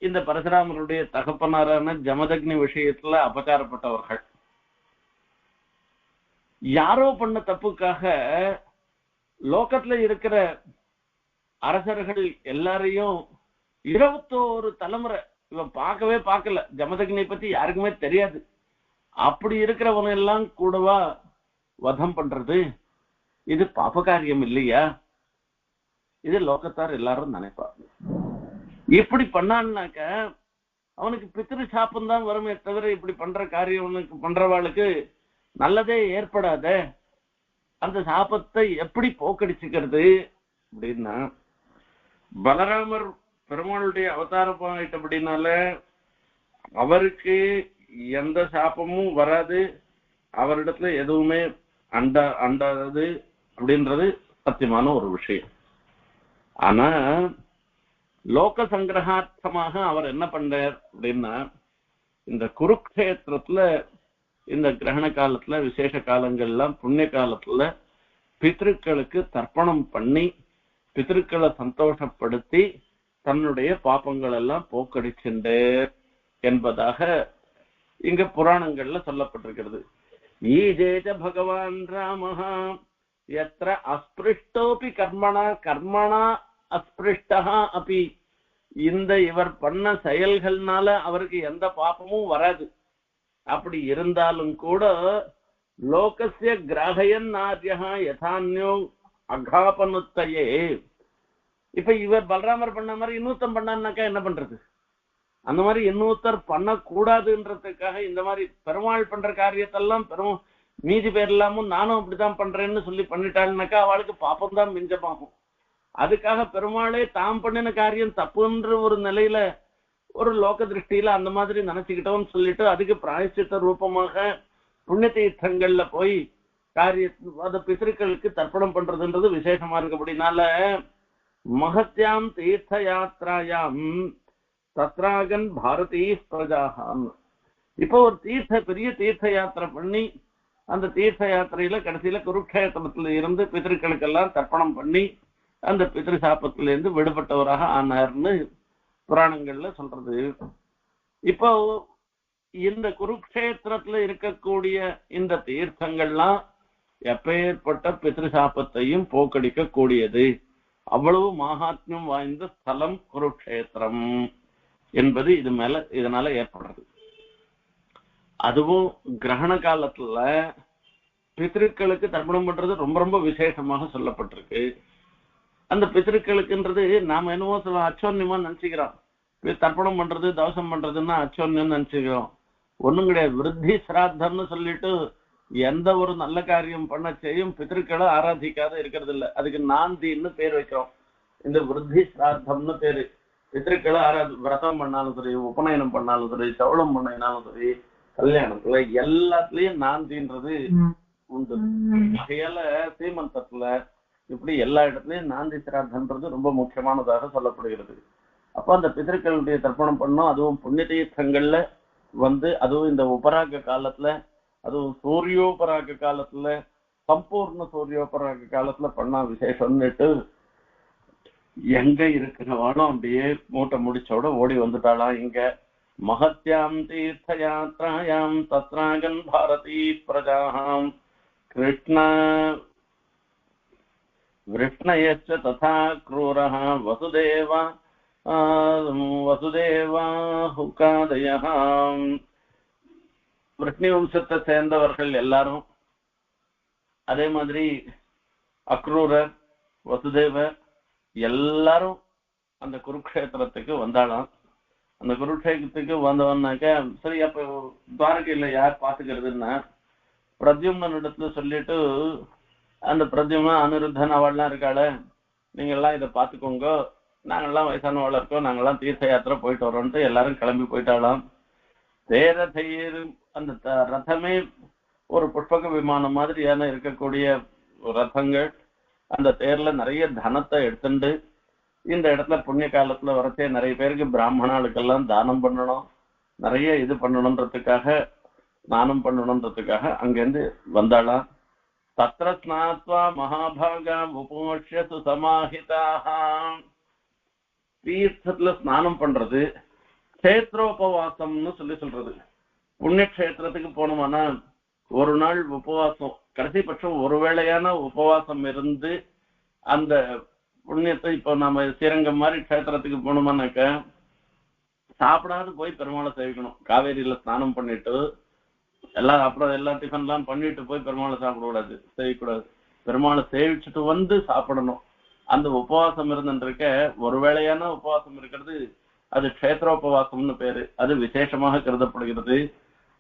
இந்த பரசுராமருடைய தகப்பனாரான ஜமதக்னி விஷயத்துல அபச்சாரப்பட்டவர்கள். யாரோ பண்ண தப்புக்காக லோகத்துல இருக்கிற அரசர்கள் எல்லாரையும் 21 தலைமுறை இவன் பார்க்கல, ஜமதக்னியை பத்தி யாருக்குமே தெரியாது. அப்படி இருக்கிறவன எல்லாம் கூடவா வதம் பண்றது? இது பாபகாரியம் இல்லையா? இது லோகத்தார் எல்லாரும் நினைப்பாங்க. இப்படி பண்ணான்னாக்க அவனுக்கு பித்திரு சாப்பம் தான் வருமே தவிர இப்படி பண்ற காரியம் பண்றவாளுக்கு நல்லதே ஏற்படாத. அந்த சாபத்தை எப்படி போக்கடிச்சுக்கிறது அப்படின்னா, பலராமர் பெருமாளுடைய அவதாரம் ஆயிட்ட அப்படின்னால அவருக்கு எந்த சாபமும் வராது, அவரிடத்துல எதுவுமே அண்டாது அப்படின்றது சத்தியமான ஒரு விஷயம். ஆனா லோக சங்கிரகார்த்தமாக அவர் என்ன பண்றார் அப்படின்னா, இந்த குருக்ஷேத்திரத்துல இந்த கிரகண காலத்துல விசேஷ காலங்கள்லாம் புண்ணிய காலத்துல பித்ருக்களுக்கு தர்ப்பணம் பண்ணி பித்ருக்களை சந்தோஷப்படுத்தி தன்னுடைய பாப்பங்கள் எல்லாம் போக்கடிச்சென்றார் என்பதாக இங்க புராணங்கள்ல சொல்லப்பட்டிருக்கிறது. ஈஜேஜ பகவான் ராமஹா யத்ர அஸ்பிருஷ்டோபி கர்மணா அஸ்பிருஷ்டா அபி. இந்த இவர் பண்ண செயல்கள்னால அவருக்கு எந்த பாப்பமும் வராது. அப்படி இருந்தாலும் கூட லோகஸ்ய கிராகயன் ஆர்யா யதான்யோ அகாபனுத்தையே. இப்ப இவர் பலராமர் பண்ண மாதிரி இன்னொருத்தம் பண்ணான்னாக்கா என்ன பண்றது? அந்த மாதிரி இன்னொருத்தர் பண்ணக்கூடாதுன்றதுக்காக இந்த மாதிரி பெருமாள் பண்ற காரியத்தெல்லாம் மீதி பேர் இல்லாமல் நானும் அப்படித்தான் பண்றேன்னு சொல்லி பண்ணிட்டாள்னாக்கா அவளுக்கு பாப்பம் தான் மிஞ்சமாகும். அதுக்காக பெருமாளே தாம் பண்ணின காரியம் தப்புன்ற ஒரு நிலையில ஒரு லோக திருஷ்டியில அந்த மாதிரி நினைச்சுக்கிட்டோம்னு சொல்லிட்டு அதுக்கு பிராயச்சித்த ரூபமாக புண்ணிய தீர்த்தங்கள்ல போய் காரிய பித்ருக்களுக்கு தர்ப்பணம் பண்றதுன்றது விசேஷமா இருக்கு. அப்படின்னால மகத்யாம் தீர்த்த யாத்திராயாம் தத்ராகன் பாரதி பிரஜாகான். இப்போ ஒரு பெரிய தீர்த்த யாத்திரை பண்ணி அந்த தீர்த்த யாத்திரையில கடைசியில குருக்ஷேத்திரத்துல இருந்து பித்ருக்களுக்கெல்லாம் தர்ப்பணம் பண்ணி அந்த பித்ரு சாபத்துல இருந்து விடுபட்டவராக ஆனார்னு புராணங்கள்ல சொல்றது. இப்போ இந்த குருக்ஷேத்திரத்துல இருக்கக்கூடிய இந்த தீர்த்தங்கள்லாம் எப்பேற்பட்ட பித்ரு சாபத்தையும் போக்கடிக்க கூடியது. அவ்வளவு மகாத்மியம் வாய்ந்த ஸ்தலம் குருக்ஷேத்திரம் என்பது இதனால ஏற்படுறது. அதுவும் கிரகண காலத்துல பித்ருக்களுக்கு தர்ப்பணம் பண்றது ரொம்ப ரொம்ப விசேஷமாக சொல்லப்பட்டிருக்கு. அந்த பித்ருக்களுக்குன்றது நாம என்னவோ அச்சோன்யமா நினைச்சுக்கிறோம். தர்ப்பணம் பண்றது தவசம் பண்றதுன்னா அச்சோன்யம் நினைச்சுக்கிறோம். ஒண்ணும் கிடையாது. விருத்தி சிராத்தம்னு சொல்லிட்டு எந்த ஒரு நல்ல காரியம் பண்ண செய்யும் பித்ருக்களை ஆராதிக்காத இருக்கிறது இல்லை. அதுக்கு நாந்தின்னு பேர் வைக்கிறோம். இந்த விருத்தி சிராத்தம்னு பேரு. பித்ருக்களை விரதம் பண்ணாலும் சரி, உபநயனம் பண்ணாலும் சரி, சவுளம் பண்ணினாலும் சரி, கல்யாணத்துல எல்லாத்துலயும் நாந்தின்றது உண்டு. வகையால சீமந்தத்துல இப்படி எல்லா இடத்துலயும் நாந்தி சிராத்தன்றது ரொம்ப முக்கியமானதாக சொல்லப்படுகிறது. அப்ப அந்த பிதர்களுடைய தர்ப்பணம் பண்ணோம். அதுவும் புண்ணிய தீர்த்தங்கள்ல அதுவும் இந்த உபராக காலத்துல, அதுவும் சூரியோபராக காலத்துல, சம்பூர்ண சூரியோபராக காலத்துல பண்ணா விசேஷம்னுட்டு எங்க இருக்கிறவாலும் அப்படியே மூட்டை முடிச்சோட ஓடி வந்துட்டாளாம். இங்க மகத்யாம் தீர்த்த யாத்ராயாம் தத்ராகன் பாரதி பிரஜாஹாம் கிருஷ்ண விஷ்ணயச்ச ததா க்ரூரஹ வசுதேவாஹுகாதயஹ. விஷ்ணு வம்சத்தை சேர்ந்தவர்கள் எல்லாரும், அதே மாதிரி அக்ரூரர், வசுதேவர் எல்லாரும் அந்த குருக்ஷேத்திரத்துக்கு வந்தாளாம். அந்த குருக்ஷேத்திரத்துக்கு வந்தவன்னாக்க சரி, அப்ப துவாரகையில யார் பாத்துக்கிறதுன்னா பிரத்யும்னன் இடத்துல சொல்லிட்டு, அந்த பிரத்யும்னன் அனிருத்தன் அவள்லாம் இருக்காள, நீங்க எல்லாம் இதை பாத்துக்கோங்க, நாங்கெல்லாம் வயசானவள இருக்கோம், நாங்கெல்லாம் தீர்த்த யாத்திரை போயிட்டு வரோம்ட்டு எல்லாரும் கிளம்பி போயிட்டாலாம். தேரதையர் அந்த ரதமே ஒரு புஷ்பக விமானம் மாதிரியான இருக்கக்கூடிய ரதங்கள். அந்த தேர்ல நிறைய தனத்தை எடுத்துண்டு இந்த இடத்துல புண்ணிய காலத்துல வரச்சே நிறைய பேருக்கு பிராமணாளுக்கெல்லாம் தானம் பண்ணணும், நிறைய இது பண்ணணும்ன்றதுக்காக, ஸ்நானம் பண்ணணும்ன்றதுக்காக அங்கிருந்து வந்தாளாம். தத்ர ஸ்நாத்வா மகாபாகா உபமோஷ்ய சுசமாஹிதாக. தீர்த்தத்துல ஸ்நானம் பண்றது கஷேத்ரோபவாசம்னு சொல்றது. புண்ணிய கஷேத்திரத்துக்கு போனோம்னா ஒரு நாள் உபவாசம், கடைசி பட்சம் ஒரு வேளையான உபவாசம் இருந்து அந்த புண்ணியத்தை, இப்போ நம்ம ஸ்ரீரங்கம் மாதிரி கஷேத்திரத்துக்கு போனோம்னாக்க சாப்பிடாது போய் பெருமாளை சேவிக்கணும். காவேரியில ஸ்நானம் பண்ணிட்டு எல்லாம் அப்புறம் எல்லா டிஃபன்லாம் பண்ணிட்டு போய் பெருமாளை சாப்பிடக்கூடாது, செய்யக்கூடாது. பெருமாளை சேவிச்சுட்டு வந்து சாப்பிடணும். அந்த உபவாசம் இருந்துருக்க ஒரு வேளையான உபவாசம் இருக்கிறது, அது கஷேத்ரோபவாசம்னு பேரு. அது விசேஷமாக கருதப்படுகிறது.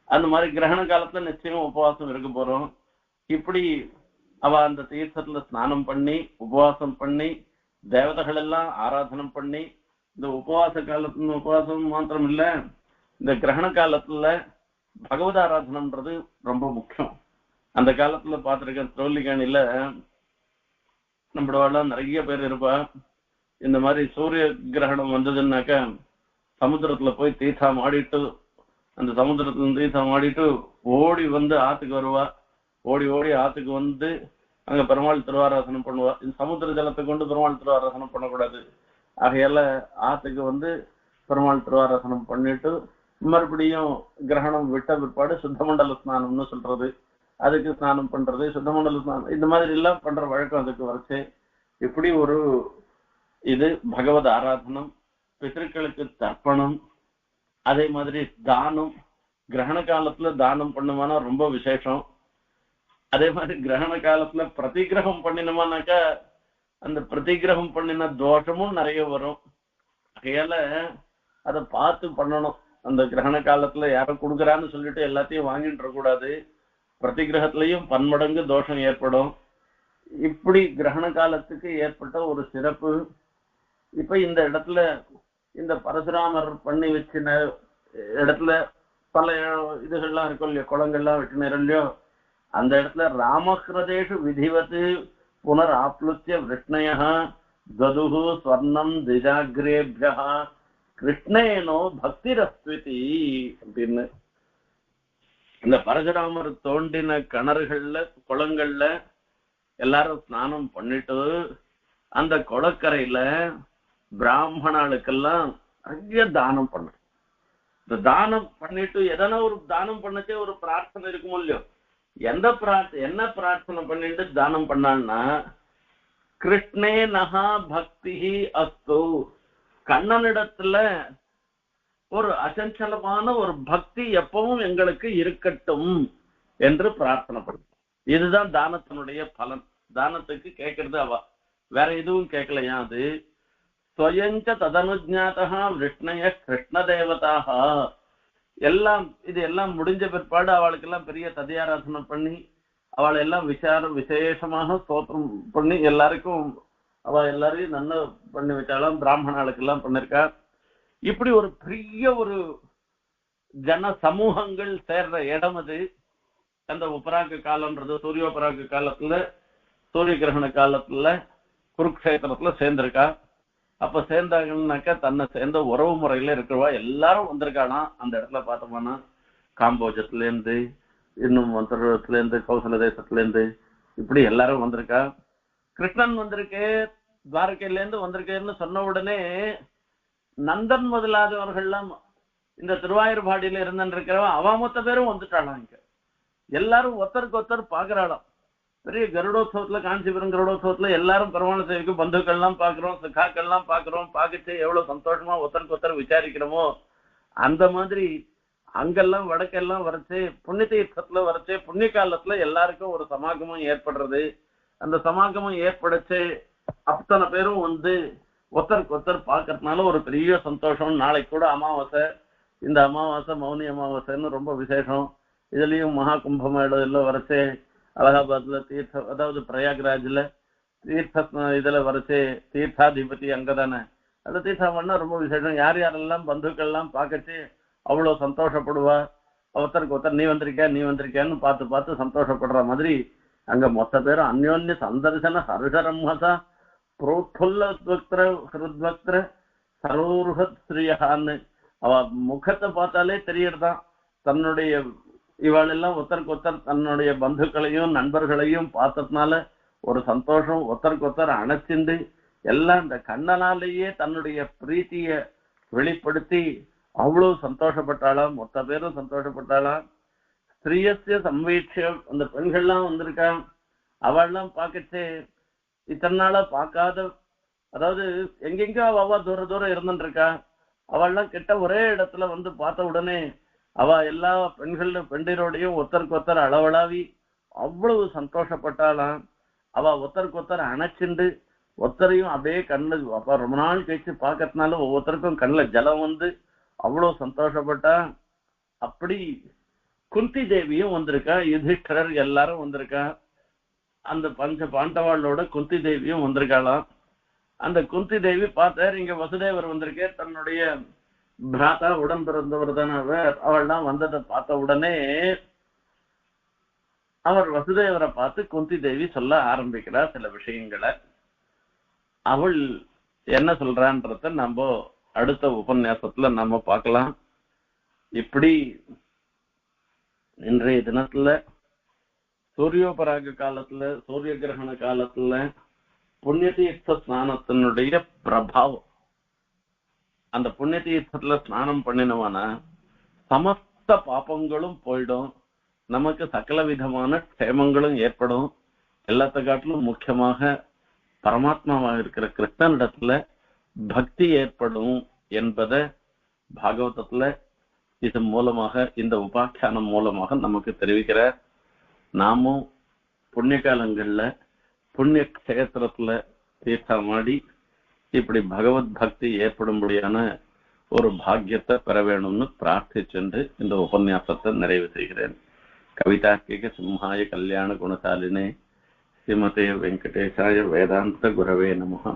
அந்த மாதிரி கிரகண காலத்துல நிச்சயம் உபவாசம் இருக்க போறோம். இப்படி அவ அந்த தீர்த்தத்துல ஸ்நானம் பண்ணி உபவாசம் பண்ணி தேவதைகள் எல்லாம் ஆராதனம் பண்ணி, இந்த உபவாச காலத்துல உபவாசம் மாத்திரம் இல்ல, இந்த கிரகண காலத்துல பகவத் ஆராதனம்ன்றது ரொம்ப முக்கியம். அந்த காலத்துல பாத்திருக்க தோல்லிகாணில நம்மளோட நிறைய பேர் இருப்பா. இந்த மாதிரி சூரிய கிரகணம் வந்ததுன்னாக்க சமுத்திரத்துல போய் தீர்த்தம் ஆடிட்டு, அந்த சமுத்திரத்துல தீர்த்தம் ஆடிட்டு ஓடி வந்து ஆத்துக்கு வருவா. ஓடி ஓடி ஆத்துக்கு வந்து அங்க பெருமாள் திருவாராசனம் பண்ணுவா. இந்த சமுத்திர ஜலத்தை கொண்டு பெருமாள் திருவாராசனம் பண்ணக்கூடாது. ஆகையால ஆத்துக்கு வந்து பெருமாள் திருவாராசனம் பண்ணிட்டு மறுபடியும் கிரகணம் விட்ட பிற்பாடு சுத்தமண்டல ஸ்நானம்னு சொல்றது, அதுக்கு ஸ்நானம் பண்றது, சுத்தமண்டல ஸ்நானம், இந்த மாதிரி எல்லாம் பண்ற வழக்கம் அதுக்கு வரைச்சு. இப்படி ஒரு இது பகவத் ஆராதனம், பிதர்களுக்கு தர்ப்பணம், அதே மாதிரி தானம். கிரகண காலத்துல தானம் பண்ணுமானா ரொம்ப விசேஷம். அதே மாதிரி கிரகண காலத்துல பிரதிகிரகம் பண்ணினோமானாக்கா அந்த பிரதிகிரகம் பண்ணின தோஷமும் நிறைய வரும். ஆகையால அதை பார்த்து பண்ணணும். அந்த கிரகண காலத்துல யாரும் கொடுக்குறான்னு சொல்லிட்டு எல்லாத்தையும் வாங்கிட்டு கூடாது. பிரதிகிரகத்திலையும் பன்மடங்கு தோஷம் ஏற்படும். இப்படி கிரகண காலத்துக்கு ஏற்பட்ட ஒரு சிறப்பு. இப்ப இந்த இடத்துல இந்த பரசுராமர் பண்ணி வச்சின இடத்துல பல இதுகள்லாம் இருக்கும் இல்லையோ, குளங்கள்லாம் வெட்டினர் இல்லையோ, அந்த இடத்துல ராமஹிருதேஷு விதிவத்து புனர் ஆப்லுத்திய விஷ்ணய ததுஹு ஸ்வர்ணம் திஜாகிரேபியா கிருஷ்ணேனோ பக்திரஸ்விதி அப்படின்னு இந்த பரசுராமர் தோண்டின கிணறுகள்ல குளங்கள்ல எல்லாரும் ஸ்நானம் பண்ணிட்டு அந்த குளக்கரையில பிராமணாளுக்கெல்லாம் நிறைய தானம் பண்ண. இந்த தானம் பண்ணிட்டு எதனா ஒரு தானம் பண்ணச்சே ஒரு பிரார்த்தனை இருக்குமோ இல்லையோ, என்ன பிரார்த்தனை பண்ணிட்டு தானம் பண்ணான்னா கிருஷ்ணே நகா பக்தி அஸ்து, கண்ணனிடத்துல ஒரு அசஞ்சலமான ஒரு பக்தி எப்பவும் எங்களுக்கு இருக்கட்டும் என்று பிரார்த்தனை பண்ணும். இதுதான் தானத்தினுடைய பலன். தானத்துக்கு கேட்கறது அவ வேற எதுவும் கேட்கலையா. அது ஸ்வயஞ்ச ததனுஜாதா விஷ்ணய கிருஷ்ண தேவதாக எல்லாம். இது எல்லாம் முடிஞ்ச பிற்பாடு அவளுக்கு எல்லாம் பெரிய ததியாராதனை பண்ணி அவளை எல்லாம் விசேஷமாக ஸ்தோத்திரம் பண்ணி எல்லாருக்கும் அவ எல்லாரையும் நல்லா பண்ணி வச்சாலும் பிராமணாளுக்கு எல்லாம் பண்ணிருக்கா. இப்படி ஒரு பெரிய ஒரு ஜன சமூகங்கள் சேர்ற இடம் அது. அந்த உபராக காலம்ன்றது சூரியோபராக காலத்துல, சூரிய கிரகண காலத்துல குருக்ஷேத்திரத்துல சேர்ந்திருக்கா. அப்ப சேர்ந்தாங்கன்னாக்கா தன்னை சேர்ந்த உறவு முறையில இருக்கிறவா எல்லாரும் வந்திருக்கானா. அந்த இடத்துல பார்த்தோம்னா காம்போஜத்துல இருந்து, இன்னும் மந்திரத்துல இருந்து, கௌசல தேசத்துல இருந்து, இப்படி எல்லாரும் வந்திருக்கா. கிருஷ்ணன் வந்திருக்கு, துவாரகையில இருந்து வந்திருக்கேன்னு சொன்ன உடனே நந்தன் முதலாதவர்கள்லாம் இந்த திருவாயூர்பாடியில இருந்திருக்கிறவன் அவ மொத்த பேரும் வந்துட்டாளாம். இங்க எல்லாரும் ஒருத்தருக்கு ஒருத்தர் பாக்குறாளாம். பெரிய கருடோத்சவத்துல, காஞ்சிபுரம் கருடோத்சவத்துல எல்லாரும் பெருமாள் சேவைக்கு பந்துக்கள்லாம் பாக்குறோம், சிக்காக்கள்லாம் பாக்குறோம். பாக்கிட்டு எவ்வளவு சந்தோஷமா ஒருத்தருக்கு ஒருத்தர் விசாரிக்கிறோமோ அந்த மாதிரி அங்கெல்லாம் வடக்கெல்லாம் வரைச்சு புண்ணிய தீர்த்தத்துல வரைச்சு புண்ணிய காலத்துல எல்லாருக்கும் ஒரு சமாகமம் ஏற்படுறது. அந்த சமாகமம் ஏற்படுச்சு அத்தனை பேரும் வந்து ஒருத்தருக்கு ஒருத்தர் பாக்குறதுனால ஒரு பெரிய சந்தோஷம். நாளைக்கு கூட அமாவாசை, இந்த அமாவாசை மௌனி அமாவாசைன்னு ரொம்ப விசேஷம். இதுலயும் மகா கும்பமேளா வரைச்சே அலகாபாத்ல தீர்த்த, அதாவது பிரயாக்ராஜ்ல தீர்த்த இதுல வரைச்சே தீர்த்தாதிபதி அங்கதானே. அந்த தீர்த்தம் பண்ணா ரொம்ப விசேஷம். யார் யாரெல்லாம் பந்துக்கள் எல்லாம் பார்க்கச்சு அவ்வளவு சந்தோஷப்படுவா. ஒருத்தருக்கு ஒருத்தர் நீ வந்திருக்கேன்னு பார்த்து பார்த்து சந்தோஷப்படுற மாதிரி அங்க மொத்த பேரும் அந்யோன்ய சந்தர்சன ஹர்ஷரம்ஹசா புரோத்புல்ல ஹிருத்வக்திர சரோருஹத் ஸ்ரீயகான்னு அவ முகத்தை பார்த்தாலே தெரியறதான் தன்னுடைய இவாளெல்லாம் ஒருத்தருக்கு ஒருத்தர் தன்னுடைய பந்துக்களையும் நண்பர்களையும் பார்த்ததுனால ஒரு சந்தோஷம். ஒருத்தருக்கு ஒருத்தர் அணைச்சிண்டு எல்லாம் இந்த கண்ணனாலேயே தன்னுடைய பிரீத்திய வெளிப்படுத்தி அவ்வளவு சந்தோஷப்பட்டாளாம். மொத்த பேரும் சந்தோஷப்பட்டாளாம். ஸ்திரீயசிய சம்வீட்சியம், அந்த பெண்கள்லாம் வந்திருக்கா. அவள்லாம் பார்க்கச்சே இத்தனை நாளா பார்க்காத, அதாவது எங்கெங்கோ அவ தூர தூரம் இருந்துட்டு இருக்கா. அவள்லாம் கிட்ட ஒரே இடத்துல வந்து பார்த்த உடனே அவ எல்லா பெண்டீரோடையும் ஒருத்தருக்கு ஒருத்தர் அளவளாவி அவ்வளவு சந்தோஷப்பட்டாலாம். அவ ஒருத்தருக்கு ஒருத்தர் அணைச்சிண்டு ஒருத்தரையும் அப்படியே கண்ணில் அப்ப ரொம்ப நாள் கழிச்சு பார்க்கறதுனால ஒவ்வொருத்தருக்கும் கண்ணில் ஜலம் வந்து அவ்வளவு சந்தோஷப்பட்டா. அப்படி குந்தி தேவியும் வந்திருக்கா, யுதிஷ்டரர் எல்லாரும் வந்திருக்கா. அந்த பஞ்ச பாண்டவாளோட குந்தி தேவியும் வந்திருக்காளாம். அந்த குந்தி தேவி பார்த்தார், இங்க வசுதேவர் வந்திருக்கே, தன்னுடைய பிராத்தா உடன் பிறந்தவர் தானே அவள்லாம் வந்ததை பார்த்த உடனே அவர் வசுதேவரை பார்த்து குந்தி தேவி சொல்ல ஆரம்பிக்கிறார் சில விஷயங்களை. அவள் என்ன சொல்றான்றத நம்ம அடுத்த உபன்யாசத்துல நம்ம பார்க்கலாம். இப்படி இன்றைய தினத்துல சூரியோபராக காலத்துல, சூரிய கிரகண காலத்துல புண்ணிய தீர்த்த ஸ்நானத்தினுடைய பிரபாவம், அந்த புண்ணிய தீர்த்தத்துல ஸ்நானம் பண்ணினவனா சமஸ்த பாப்பங்களும் போயிடும், நமக்கு சகல விதமான க்ஷேமங்களும் ஏற்படும். எல்லாத்த காட்டிலும் முக்கியமாக பரமாத்மாவாக இருக்கிற கிருஷ்ணனிடத்துல பக்தி ஏற்படும் என்பதை பாகவதத்துல இது மூலமாக, இந்த உபாக்கியானம் மூலமாக நமக்கு தெரிவிக்கிறார். நாமும் புண்ணிய காலங்கள்ல புண்ணிய கஷேத்திரத்துல தீர்த்தமாடி இப்படி பகவத் பக்தி ஏற்படும்படியான ஒரு பாக்கியத்தை பெற வேணும்னு பிரார்த்திச்சென்று இந்த உபன்யாசத்தை நிறைவு செய்கிறேன். கவிதார்க்கிக சிம்ஹாய கல்யாண குணசாலினே ஸ்ரீமதே வெங்கடேசாய வேதாந்த குரவே நமஹ.